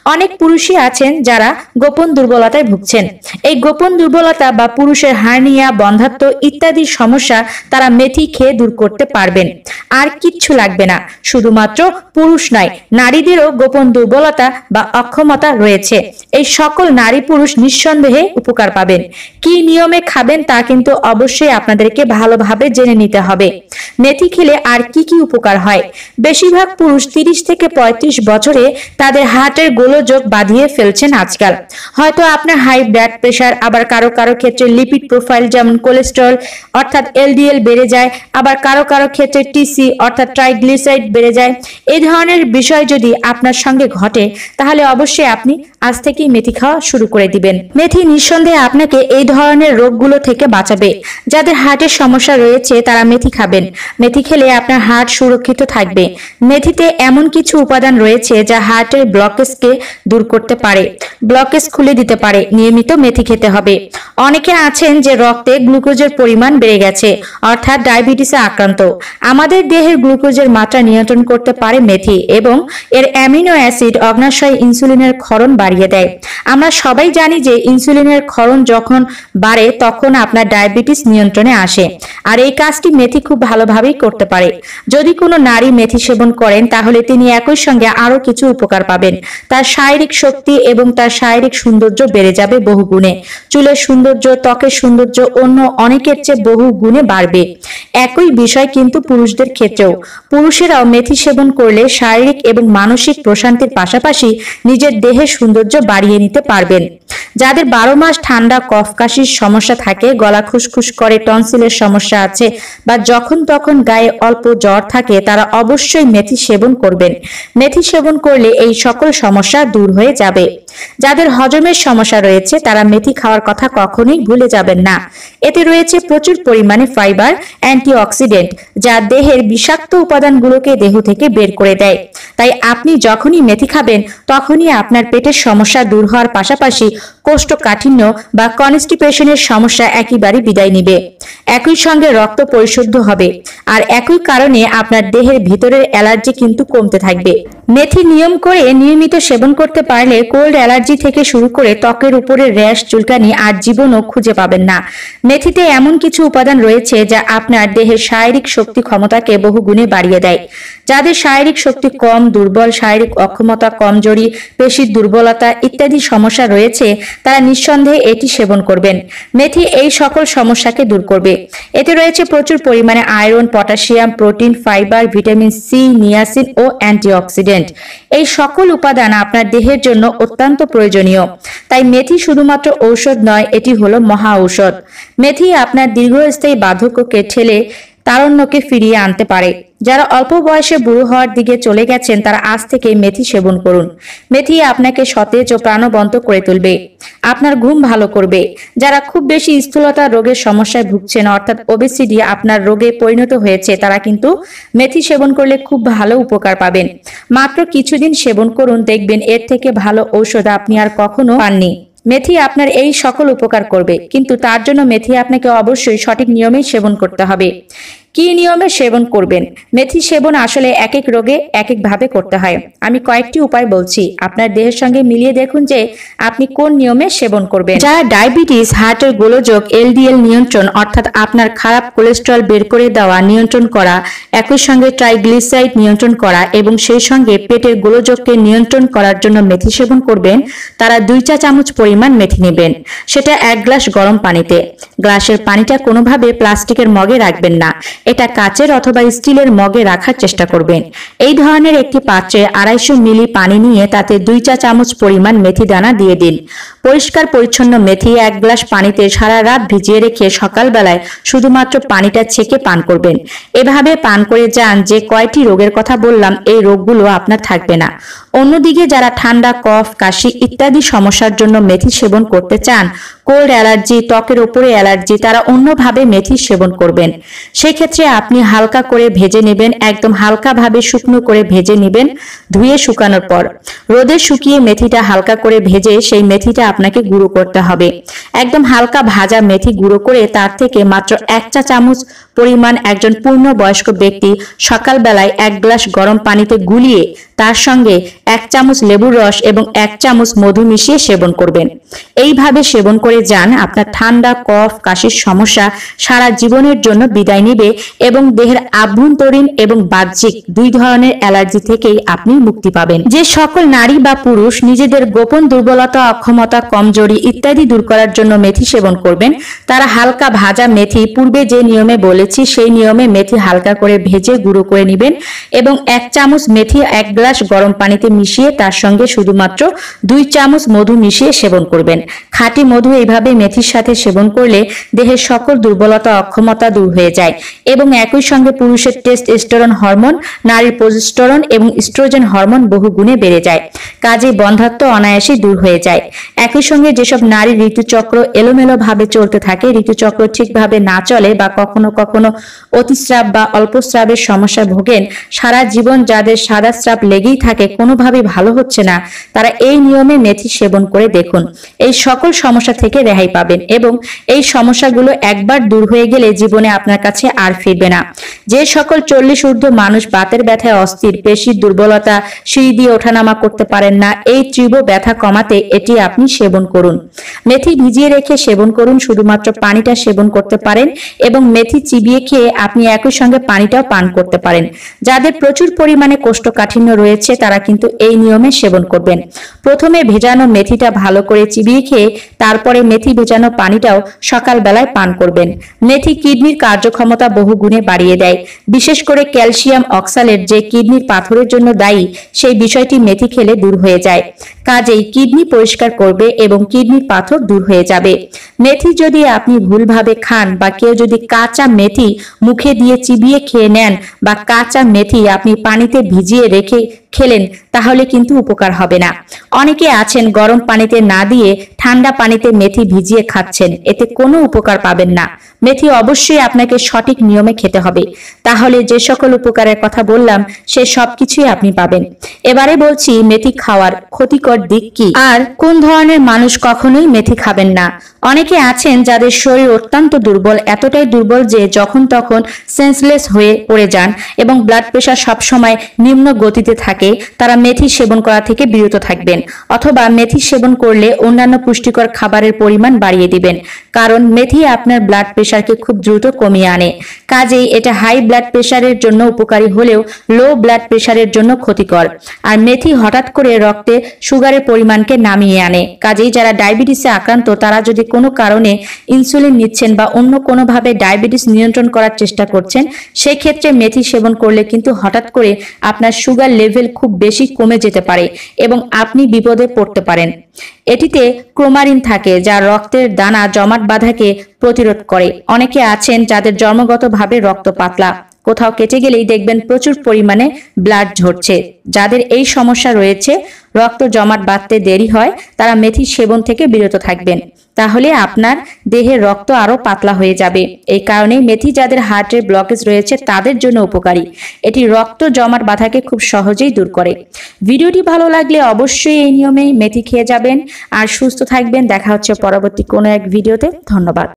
অনেক পুরুষই আছেন যারা গোপন দুর্বলতায় ভুগছেন। এই গোপন দুর্বলতা বা পুরুষের হার্নিয়া, বন্ধ্যাত্ব ইত্যাদি সমস্যা তারা মেথি খেয়ে দূর করতে পারবেন। আর কিচ্ছু লাগবে না। শুধুমাত্র পুরুষ নয়, নারীদেরও গোপন দুর্বলতা বা অক্ষমতা রয়েছে। এই সকল নারী পুরুষ নিঃসন্দেহে উপকার পাবেন। কি নিয়মে খাবেন তা কিন্তু অবশ্যই আপনাদেরকে ভালোভাবে জেনে নিতে হবে। মেথি খেলে আর কি কি উপকার হয়? বেশিরভাগ পুরুষ 30 থেকে 35 বছরে তাদের হার্টের গোলযোগ বাঁধিয়ে ফেলছেন আজকাল। হয়তো আপনার হাই ব্লাড প্রেশার, আবার কারো কারো ক্ষেত্রে লিপিড প্রোফাইল যেমন কোলেস্টেরল অর্থাৎ এলডিএল বেড়ে যায়, আবার কারো কারো ক্ষেত্রে টিসি অর্থাৎ ট্রাইগ্লিসারাইড বেড়ে যায়। এই ধরনের বিষয় যদি আপনার সঙ্গে ঘটে তাহলে অবশ্যই আপনি আজ থেকেই মেথি খাওয়া শুরু করে দিবেন। মেথি নিঃসন্দেহে আপনাকে এই ধরনের রোগগুলো থেকে বাঁচাবে। যাদের হার্টের সমস্যা রয়েছে তারা মেথি খাবেন। মেথি খেলে আপনার হার্ট সুরক্ষিত থাকবে। মেথিতে এমন কিছু উপাদান রয়েছে যা হার্টের ব্লকেজকে দূর করতে পারে, ব্লকেজ খুলে দিতে পারে। নিয়মিত মেথি খেতে হবে। অনেকে আছেন যে রক্তে গ্লুকোজের পরিমাণ বেড়ে গেছে অর্থাৎ ডায়াবেটিসে আক্রান্ত। আমাদের দেহের গ্লুকোজের মাত্রা নিয়ন্ত্রণ করতে পারে মেথি, এবং এর অ্যামিনো অ্যাসিড অগ্নাশয় ইনসুলিনের ক্ষরণ বাড়িয়ে দেয়। আমরা সবাই জানি যে ইনসুলিনের ক্ষরণ যখন বাড়ে তখন আপনার ডায়াবেটিস নিয়ন্ত্রণে আসে, আর এই কাজটি মেথি খুব ভালোভাবেই করতে পারে। যদি কোনো নারী মেথি সেবন করেন তাহলে তিনি একই সঙ্গে আরো কিছু উপকার পাবেন। তার শারীরিক শক্তি এবং তার শারীরিক সৌন্দর্য বেড়ে যাবে বহু গুণে। চুলের সৌন্দর্য, ত্বকের সৌন্দর্য অন্য অনেকের চেয়ে বহু গুণে বাড়বে। একই বিষয় কিন্তু পুরুষদের ক্ষেত্রেও। পুরুষেরাও মেথি সেবন করলে শারীরিক এবং মানসিক প্রশান্তির পাশাপাশি নিজের দেহের সৌন্দর্য বাড়িয়ে নিতে পারবেন। যাদের 12 মাস ঠান্ডা কফ কাশির সমস্যা থাকে, গলা খুসখুস করে, টনসিলের সমস্যা আছে, বা যখন তখন গায়ে অল্প জ্বর থাকে, তারা অবশ্যই মেথি সেবন করবেন। মেথি সেবন করলে এই সকল সমস্যা দূর হয়ে যাবে। যাদের হজমের সমস্যা রয়েছে তারা মেথি খাওয়ার কথা কখনোই ভুলে যাবেন না। এতে রয়েছে প্রচুর পরিমাণে ফাইবার, অ্যান্টিঅক্সিডেন্ট, যা দেহের বিষাক্ত উপাদানগুলোকে দেহ থেকে বের করে দেয়। তাই আপনি যখনই মেথি খাবেন তখনই আপনার পেটের সমস্যা দূর হওয়ার পাশাপাশি কোষ্ঠকাঠিন্য বা কনস্টিপেশনের সমস্যা একেবারে বিদায় নিবে। একই সঙ্গে রক্ত পরিশুদ্ধ হবে, আর একই কারণে আপনার দেহের ভিতরের অ্যালার্জি কিন্তু কমতে থাকবে। মেথি নিয়ম করে নিয়মিত সেবন করতে পারলে কোল্ড অ্যালার্জি থেকে শুরু করে ত্বকের উপরে র্যাশ, চুলকানি আর জীবনও খুঁজে পাবেন না। মেথিতে এমন কিছু উপাদান রয়েছে যা আপনার দেহের শারীরিক শক্তি ক্ষমতাকে বহু গুণে বাড়িয়ে দেয়। যাদের শারীরিক শক্তি কম, দুর্বল, শারীরিক অক্ষমতা, কমজোরি, পেশির দুর্বলতা ইত্যাদি সমস্যা রয়েছে তারা নিঃসন্দেহে এটি সেবন করবেন। মেথি এই সকল সমস্যাকে দূর করবে। এতে রয়েছে প্রচুর পরিমাণে iron, potassium, protein, fibre, vitamin C, niacin ও অ্যান্টিঅক্সিডেন্ট। এই সকল উপাদান আপনার দেহের জন্য অত্যন্ত প্রয়োজনীয়। তাই মেথি শুধুমাত্র ঔষধ নয়, এটি হলো মহা ঔষধ। মেথি আপনার দীর্ঘস্থায়ী বার্ধক্যকে ঠেলে তারুণ্যকে ফিরিয়ে আনতে পারে। যারা অল্প বয়সে বুড়ো হওয়ার দিকে চলে গেছেন তারা আজ থেকে মেথি সেবন করুন। মেথি আপনাকে সতেজ ও প্রাণবন্ত করে তুলবে, আপনার ঘুম ভালো করবে। যারা খুব বেশি স্থূলতা রোগের সমস্যায় ভুগছেন অর্থাৎ ওবেসিটি আপনার রোগে পরিণত হয়েছে তারা কিন্তু মেথি সেবন করলে খুব ভালো উপকার পাবেন। মাত্র কিছুদিন সেবন করুন, দেখবেন এর থেকে ভালো ঔষধ আপনি আর কখনো পাননি। মেথি আপনার এই সকল উপকার করবে, কিন্তু তার জন্য মেথি আপনাকে অবশ্যই সঠিক নিয়মেই সেবন করতে হবে। কি নিয়মে সেবন করবেন? মেথি সেবন আসলে এক এক রোগে এক এক ভাবে করতে হয়। আমি কয়েকটি উপায় বলছি, আপনার দেহের সঙ্গে মিলিয়ে দেখুন যে আপনি কোন নিয়মে সেবন করবেন। যারা ডায়াবেটিস, হার্টের গোলযোগ, এলডিএল নিয়ন্ত্রণ অর্থাৎ আপনার খারাপ কোলেস্টেরল বের করে দেওয়া নিয়ন্ত্রণ করা, একই সঙ্গে ট্রাইগ্লিসারাইড নিয়ন্ত্রণ করা এবং সেই সঙ্গে পেটের গোলযোগকে নিয়ন্ত্রণ করার জন্য মেথি সেবন করবেন, তারা 2 চা চামচ পরিমাণ মেথি নেবেন। সেটা 1 গ্লাস গরম পানিতে। গ্লাসের পানিটা কোনোভাবে প্লাস্টিকের মগে রাখবেন না, এটা কাচের অথবা স্টিলের মগে রাখার চেষ্টা করবেন। এই ধরনের একটি পাত্রে 250 মিলি পানি নিয়ে তাতে 2 চা চামচ পরিমাণ মেথি দানা দিয়ে দিন। পরিষ্কার পরিচ্ছন্ন মেথি 1 গ্লাস পানিতে সারা রাত ভিজিয়ে রেখে সকালবেলায় শুধুমাত্র পানিটা ছেঁকে পান করবেন। এভাবে পান করে যান যে কয়টি রোগের কথা বললাম এই রোগগুলো আপনার থাকবে না। অন্যদিকে যারা ঠান্ডা, কফ, কাশি ইত্যাদি সমস্যার জন্য মেথি সেবন করতে চান, কোল্ড অ্যালার্জি, ত্বকের উপরে অ্যালার্জি, তারা অন্যভাবে মেথি সেবন করবেন। সেক্ষেত্রে আপনি হালকা করে ভেজে নেবেন, একদম হালকা ভাবে শুকনো করে ভেজে নেবেন। ধুয়ে শুকানোর পর রোদে শুকিয়ে মেথিটা হালকা করে ভেজে সেই মেথিটা আপনাকে গুঁড়ো করতে হবে। একদম হালকা ভাজা মেথি গুঁড়ো করে তার থেকে মাত্র 1 চা চামচ পরিমাণ একজন পূর্ণবয়স্ক ব্যক্তি সকালবেলায় 1 গ্লাস গরম পানিতে গুলিয়ে তার সঙ্গে 1 চামচ লেবুর রস এবং 1 চামচ মধু মিশিয়ে সেবন করবেন। এইভাবে সেবন করে যান, আপনার ঠান্ডা, কফ, কাশির সমস্যা সারা জীবনের জন্য বিদায় নেবে এবং দেহের আভ্যন্তরীণ এবং বাহ্যিক দুই ধরনের অ্যালার্জি থেকেই আপনি মুক্তি পাবেন। যে সকল নারী বা পুরুষ নিজেদের গোপন দুর্বলতা, অক্ষমতা, কমজোরি ইত্যাদি দূর করার জন্য মেথি সেবন করবেন, তারা হালকা ভাজা মেথি, পূর্বে যে নিয়মে বলেছি সেই নিয়মে মেথি হালকা করে ভেজে গুঁড়ো করে নেবেন এবং 1 চামচ মেথি 1 গ্লাস গরম পানিতে মিশিয়ে তার সঙ্গে শুধুমাত্র 2 চামচ মধু মিশিয়ে সেবন করবেন। খাঁটি মধু এইভাবে মেথির সাথে সেবন করলে দেহের সকল দুর্বলতা, অক্ষমতা দূর হয়ে যায় এবং একই সঙ্গে পুরুষের টেস্টোস্টেরন হরমোন, নারীর প্রোজেস্টেরন এবং ইস্ট্রোজেন হরমোন বহু গুণে বেড়ে যায়। কাজে বন্ধ্যাত্ব অনায়াসেই দূর হয়ে যায়। একই সঙ্গে যেসব নারীর ঋতুচক্র এলোমেলো ভাবে চলতে থাকে, ঋতুচক্র ঠিকভাবে না চলে বা কখনো কখনো অতিস্রাব বা অল্পস্রাবের সমস্যা ভোগেন, সারা জীবন যাদের সাদা স্রাব লেগেই থাকে, কোনোভাবেই ভালো হচ্ছে না, তারা এই নিয়মে মেথি সেবন করে দেখুন। এই সকল সমস্যা থেকে রেহাই পাবেন এবং এই সমস্যাগুলো একবার দূর হয়ে গেলে জীবনে আপনার কাছে আর ফিরবে না। যে সকল 40 ঊর্ধ্ব মানুষ বাতের ব্যথায় অস্থির, পেশির দুর্বলতা, সিঁড়ি দিয়ে ওঠানামা করতে পারেন না, এই তীব্র ব্যথা কমাতে এটি আপনি সেবন করুন। মেথি ভিজিয়ে রেখে সেবন করুন, শুধুমাত্র পানিটা সেবন করতে পারেন এবং মেথি চিবিয়ে খেয়ে আপনি একই সঙ্গে পানিটাও পান করতে পারেন। যাদের প্রচুর পরিমাণে কোষ্ঠকাঠিন্য রয়েছে তারা কিন্তু এই নিয়মে সেবন করবেন। প্রথমে ভেজানো মেথিটা ভালো করে চিবিয়ে খেয়ে তারপরে মেথি ভেজানো পানিটাও সকাল বেলায় পান করবেন। মেথি কিডনির কার্যক্ষমতা বহু গুণে বাড়িয়ে দেয়। বিশেষ করে ক্যালসিয়াম অক্সালেট যে কিডনির পাথরের জন্য দায়ী, সেই বিষয়টি মেথি খেলে দূর হয়ে যায়। কাজেই কিডনি পরিষ্কার করবে এবং কিডনির পাথর দূর হয়ে যাবে। মেথি যদি আপনি ভুলভাবে খান বা কেউ যদি কাঁচা মেথি মুখে দিয়ে চিবিয়ে খেয়ে নেন বা কাঁচা মেথি আপনি পানিতে ভিজিয়ে রেখে খেলেন, তাহলে কিন্তু উপকার হবে না। অনেকে আছেন গরম পানিতে না দিয়ে ঠান্ডা পানিতে মেথি ভিজিয়ে খাচ্ছেন, এতে কোনো উপকার পাবেন না। মেথি অবশ্যই আপনাকে সঠিক নিয়মে খেতে হবে, তাহলে যে সকল উপকারের কথা বললাম সে সবকিছুই আপনি পাবেন। এবারে বলছি মেথি খাওয়ার ক্ষতিকর দিক কি আর কোন ধরনের মানুষ কখনোই মেথি খাবেন না। অনেকে আছেন যাদের শরীর অত্যন্ত দুর্বল, এতটাই দুর্বল যে যখন তখন সেন্সলেস হয়ে পড়ে যান এবং ব্লাড প্রেশার সবসময় নিম্ন গতিতে থাকে, তারা মেথি সেবন করা থেকে বিরত থাকবেন অথবা মেথি সেবন করলে অন্যান্য পুষ্টিকর খাবারের পরিমাণ বাড়িয়ে দিবেন, কারণ মেথি আপনার ব্লাড প্রেশারকে খুব দ্রুত কমিয়ে আনে। কাজেই এটা হাই ব্লাড প্রেশারের জন্য উপকারী হলেও লো ব্লাড প্রেশারের জন্য ক্ষতিকর। আর মেথি হঠাৎ করে রক্তে সুগারের পরিমাণকে নামিয়ে আনে। কাজেই যারা ডায়াবেটিসে আক্রান্ত তারা যদি কোনো কারণে ইনসুলিন নিচ্ছেন বা অন্য কোনোভাবে ডায়াবেটিস নিয়ন্ত্রণ করার চেষ্টা করছেন, সেই ক্ষেত্রে মেথি সেবন করলে কিন্তু হঠাৎ করে আপনার সুগার লেভেল খুব বেশি কমে যেতে পারে এবং আপনি বিপদে পড়তে পারেন। এটিতে ক্রোমারিন থাকে যা রক্তের দানা জমাট বাঁধাকে প্রতিরোধ করে। অনেকে আছেন যাদের জন্মগতভাবে রক্ত পাতলা, কোথাও কেটে গেলেই দেখবেন প্রচুর পরিমাণে ব্লাড ঝরছে। যাদের এই সমস্যা রয়েছে, রক্ত জমাট বাঁধতে দেরি হয়, তারা মেথি সেবন থেকে বিরত থাকবেন, তাহলে আপনার দেহের রক্ত আরো পাতলা হয়ে যাবে। এই কারণে মেথি যাদের হার্টের ব্লকেজ রয়েছে তাদের জন্য উপকারী। এটি রক্ত জমাট বাঁধাকে খুব সহজেই দূর করে। ভিডিওটি ভালো লাগলে অবশ্যই এই নিয়মে মেথি খেয়ে যাবেন আর সুস্থ থাকবেন। দেখা হচ্ছে পরবর্তী কোনো এক ভিডিওতে। ধন্যবাদ।